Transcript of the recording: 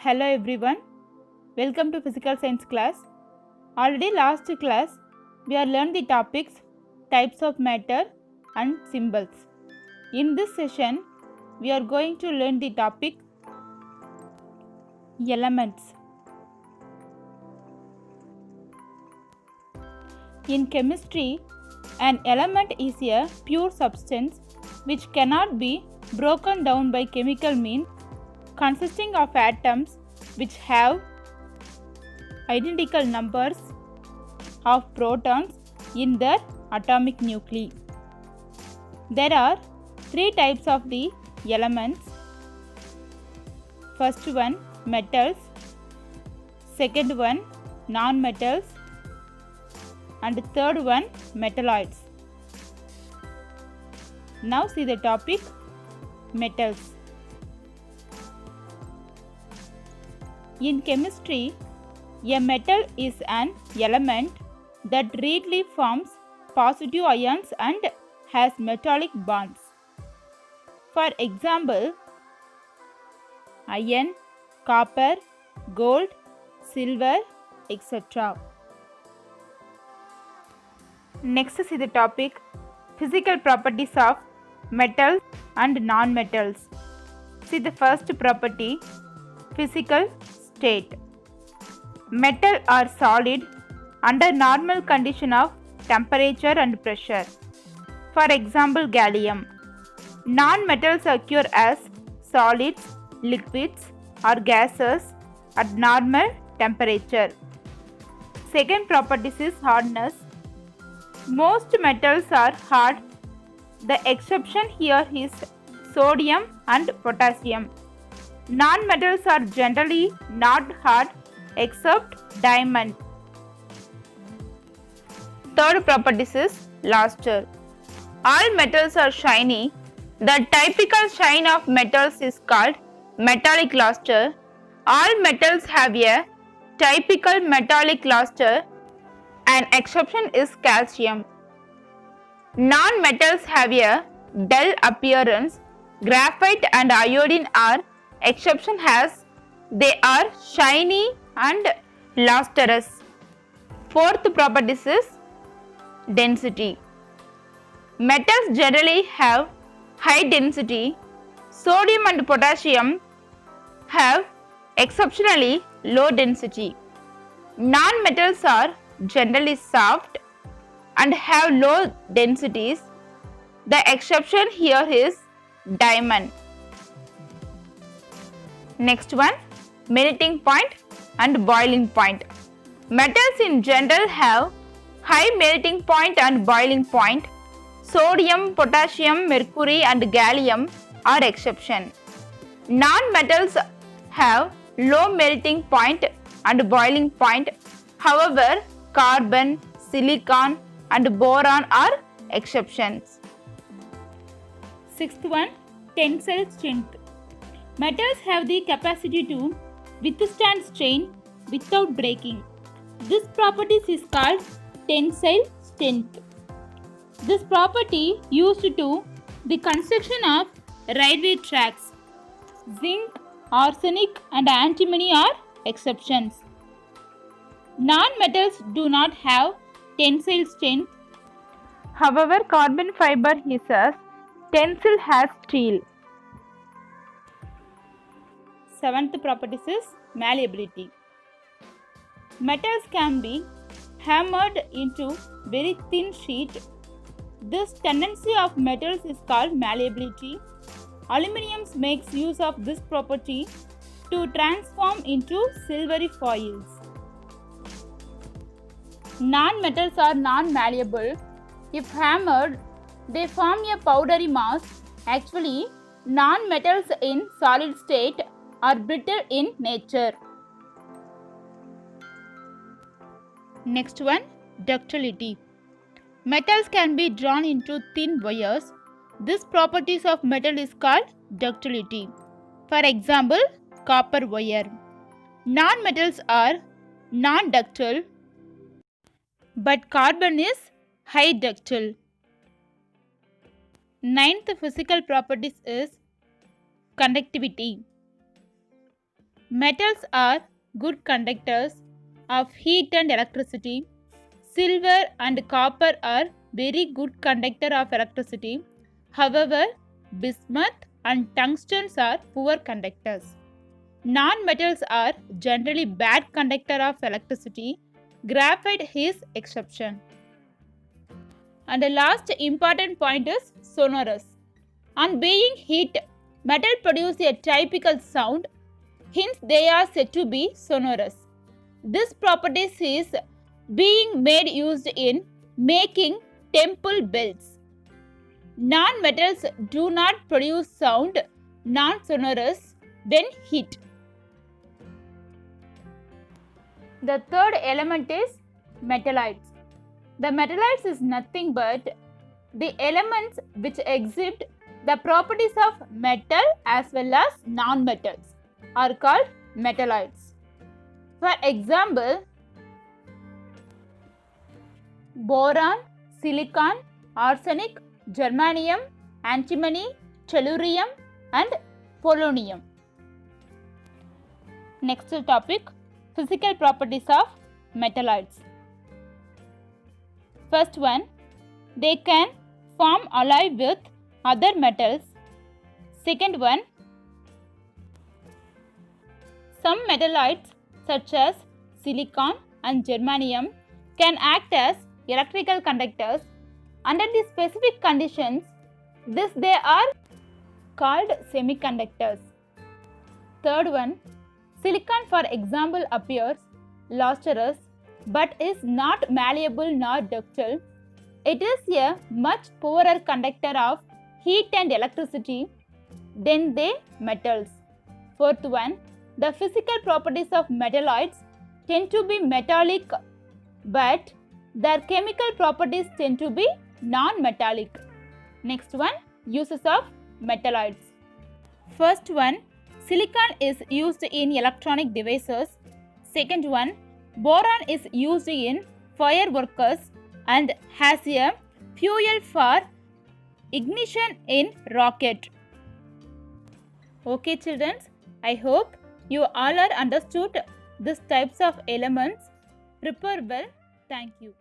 Hello everyone, welcome to physical science class. Already last class we have learned the topics types of matter and symbols. In this session we are going to learn the topic elements. In chemistry, an element is a pure substance which cannot be broken down by chemical means, consisting of atoms which have identical numbers of protons in their atomic nuclei. There are three types of the elements. First one, metals. Second one, non-metals. And third one, metalloids. Now see the topic metals. In chemistry, a metal is an element that readily forms positive ions and has metallic bonds. For example, iron, copper, gold, silver, etc. Next see the topic physical properties of metals and non-metals. See the first property, physical state. Metal are solid under normal condition of temperature and pressure. For example, gallium. Non-metals occur as solids, liquids or gases at normal temperature. Second property is hardness. Most metals are hard. The exception here is sodium and potassium. Non-metals are generally not hard except diamond. Third property is luster. All metals are shiny. The typical shine of metals is called metallic luster. All metals have a typical metallic luster. An exception is calcium. Non-metals have a dull appearance. Graphite and iodine are exception as they are shiny and lustrous. Fourth property is density. Metals generally have high density. Sodium and potassium have exceptionally low density. Non-metals are generally soft and have low densities. The exception here is diamond. Next one, melting point and boiling point. Metals in general have high melting point and boiling point. Sodium, potassium, mercury and gallium are exception. Non-metals have low melting point and boiling point. However, carbon, silicon and boron are exceptions. Sixth one, tensile strength. Metals have the capacity to withstand strain without breaking. This property is called tensile strength. This property used to the construction of railway tracks. Zinc, arsenic and antimony are exceptions. Non-metals do not have tensile strength. However, carbon fiber uses tensile as steel. Seventh property is malleability. Metals can be hammered into very thin sheet. This tendency of metals is called malleability. Aluminium makes use of this property to transform into silvery foils. Non-metals are non-malleable. If hammered, they form a powdery mass. Actually, non-metals in solid state are brittle in nature. Next one, ductility. Metals can be drawn into thin wires. This property of metal is called ductility. For example, copper wire. Non-metals are non-ductile, but carbon is high ductile. Ninth physical properties is conductivity. Metals are good conductors of heat and electricity. Silver and copper are very good conductor of electricity. However, bismuth and tungsten are poor conductors. Non-metals are generally bad conductor of electricity. Graphite is exception. And the last important point is sonorous. On being heat, metal produce a typical sound, hence they are said to be sonorous. This property is being made used in making temple bells. Non-metals do not produce sound, non-sonorous when heat. The third element is metallites. The metallites is nothing but the elements which exhibit the properties of metal as well as non-metals are called metallites. For example, boron, silicon, arsenic, germanium, antimony, tellurium and polonium. Next topic, physical properties of metallites. First one, they can form alloy with other metals. Second one, some metallites such as silicon and germanium can act as electrical conductors. Under the specific conditions, they are called semiconductors. Third one, silicon for example appears lustrous but is not malleable nor ductile. It is a much poorer conductor of heat and electricity than the metals. Fourth one, the physical properties of metalloids tend to be metallic, but their chemical properties tend to be non-metallic. Next one, uses of metalloids. First one, silicon is used in electronic devices. Second one, boron is used in fireworks and has a fuel for ignition in rocket. Okay children, I hope you all are understood these types of elements. Prepare well. Thank you.